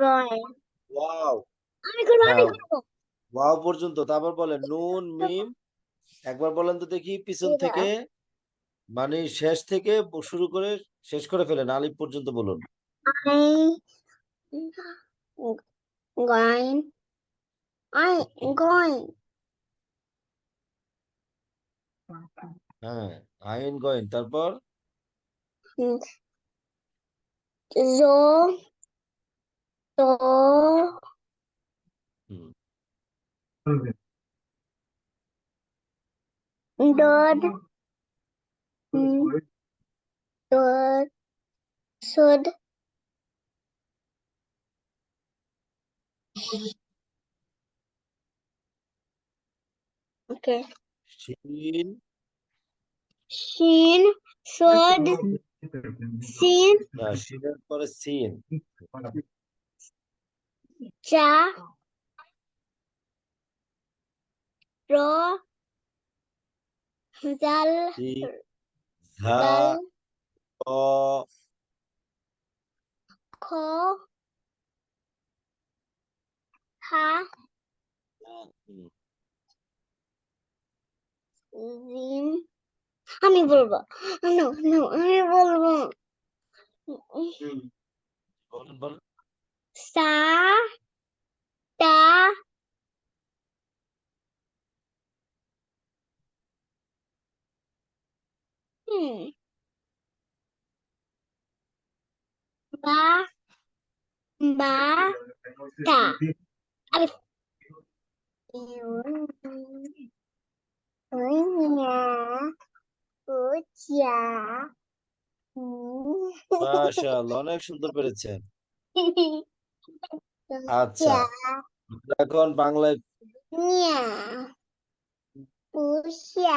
গয় ওয়াও আমি করবো আমি হ্যাঁ করবো ওয়াও পর্যন্ত, তারপর বলেন নুন মিম। একবার বলেন তো দেখি পিছন থেকে, মানে শেষ থেকে শুরু করে শেষ করে ফেলেন, আলিফ পর্যন্ত বলুন। going going হ্যাঁ আইন গয়েন, তারপর zo to hmm, dod dod should okay Shin shin should sin না, শিনের পরে সিন। cha ro zal তি ঝা dal ক kho ha হুম, zin আমি বলবো no no আমি বলবো বলেন বলেন। sa ta hmm, ba ba ta alif ucia মাশাআল্লাহ, অনেক সুন্দর পেরেছেন। আচ্ছা, এখন বাংলায় nya usia